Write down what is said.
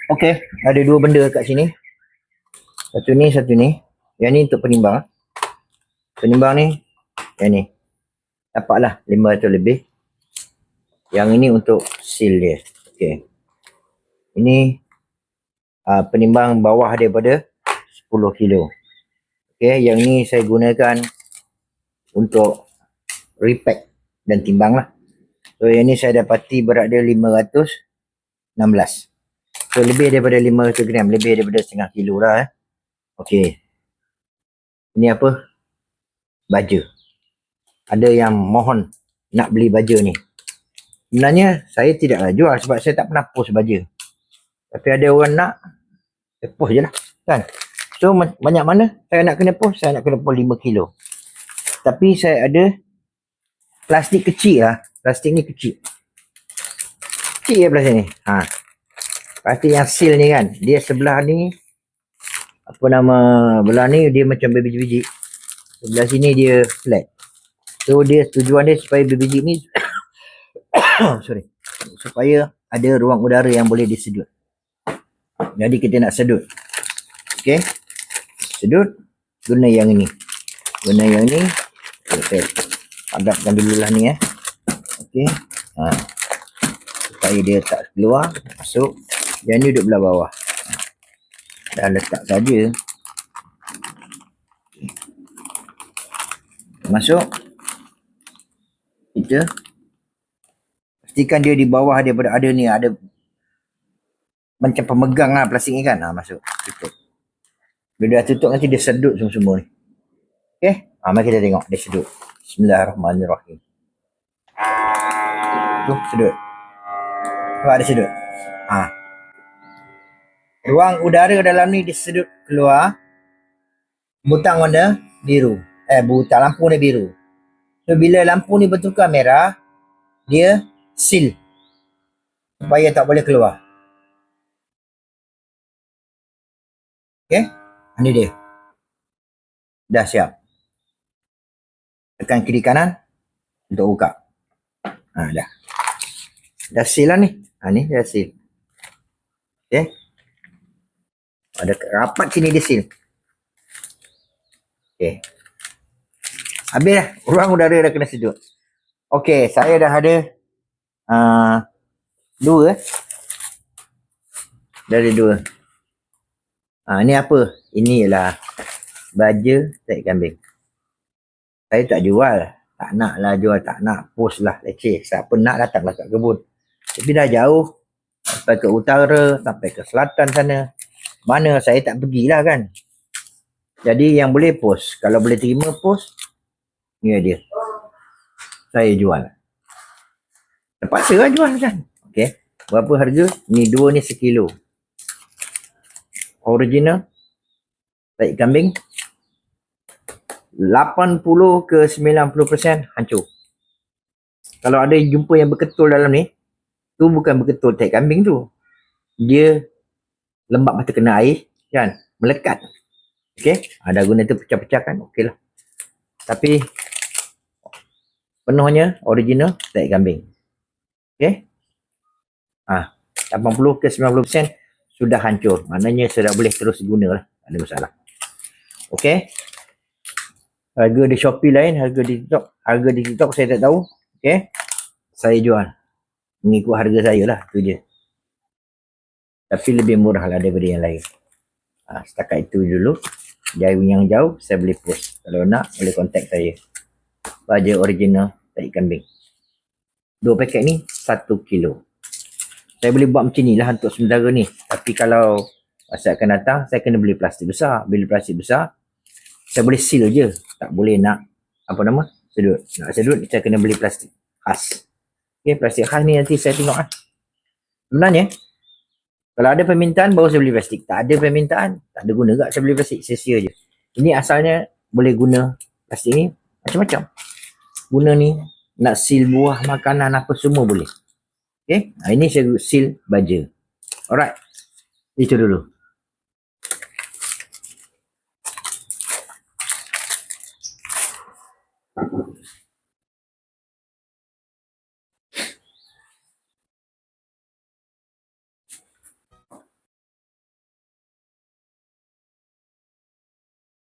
Okey, ada dua benda kat sini. Satu ni, satu ni. Yang ni untuk penimbang. Penimbang ni, yang ni. Dapatlah 500 lebih. Yang ini untuk seal dia. Okey. Ini penimbang bawah daripada 10 kilo. Okey, yang ni saya gunakan untuk repack dan timbang lah. So yang ni saya dapati berat dia 516. So lebih daripada 500 gram, lebih daripada setengah kilo lah. Okey. Ini apa? Baja. Ada yang mohon nak beli baja ni. Sebenarnya saya tidaklah jual sebab saya tak pernah post baja. Tapi ada orang nak, saya post je lah. Kan? So banyak mana saya nak kena post? Saya nak kena post 5 kilo. Tapi saya ada plastik kecil lah. Plastik ni kecil. Kecil ya plastik ni. Plastik yang seal ni kan. Dia sebelah ni, apa nama, belah ni dia macam biji-biji. Sebelah sini dia flat. So dia tujuan dia supaya biji ni sorry, supaya ada ruang udara yang boleh disedut. Jadi kita nak sedut. Okey. Sedut, guna yang ini. Guna yang ini. Okay, saya hadapkan dulu lah ni Okey. Supaya dia tak keluar, masuk. Yang ni duduk belah bawah. Dah letak saja. Masuk. Kita pastikan dia di bawah daripada ada ni, ada macam pemegang lah plastik ni kan. Masuk. Tutup. Bila dah tutup nanti dia sedut semua-semua ni. Okey. Mari kita tengok dia sedut. Bismillahirrahmanirrahim. Tu sedut. Nampak ada sedut. Ruang udara dalam ni disedut keluar. Butang warna biru. Butang lampu ni biru. So bila lampu ni bertukar merah, dia seal supaya tak boleh keluar. Okey, ini dia. Dah siap. Tekan kiri kanan untuk buka. Dah. Dah seal lah ni. Ni dah seal. Okey. Ada rapat sini dia seal. Okey. Habis dah. Ruang udara dah kena sedut. Okey, saya dah ada dua. Dari dua. Ni apa? Ini ialah baja tahi kambing. Saya tak jual. Tak nak lah jual. Tak nak post lah. Leceh. Siapa nak datanglah kat kebun. Tapi dah jauh. Sampai ke utara. Sampai ke selatan sana. Mana saya tak pergilah kan. Jadi yang boleh post. Kalau boleh terima post. Ni dia. Saya jual. Terpaksa lah jual kan. Okey. Berapa harga? Ni dua ni sekilo. Original. Tahi kambing. 80 ke 90% hancur. Kalau ada jumpa yang berketul dalam ni. Tu bukan berketul tahi kambing tu. Dia lembab masa kena air. Kan. Melekat. Okey. Dah guna tu pecah-pecahkan. Okey lah. Tapi penuhnya original tahi kambing. Okey. 80 ke 90% sudah hancur. Maknanya sudah boleh terus guna lah. Tak ada masalah. Okey. Harga di Shopee lain, harga di TikTok. Harga di TikTok saya tak tahu. Okey. Saya jual. Mengikut harga saya lah. Tu je. Tapi lebih murah lah daripada yang lain. Setakat itu dulu. Jauh yang jauh saya boleh post. Kalau nak boleh contact saya. Baja original tahi kambing. 2 paket ni 1 kilo. Saya boleh buat macam ni lah untuk sementara ni. Tapi kalau masa akan datang saya kena beli plastik besar. Beli plastik besar saya boleh seal je. Tak boleh nak apa nama? Sedut. Nak sedut saya kena beli plastik khas. Okey, plastik khas ni nanti saya tengok lah. Sebenarnya kalau ada permintaan baru saya beli plastik. Tak ada permintaan, tak ada guna tak saya beli plastik. Sia-sia je. Ini asalnya boleh guna plastik ni macam-macam. Guna ni nak seal buah, makanan apa semua boleh. Okey, ini saya seal baja. Alright. Itu dulu.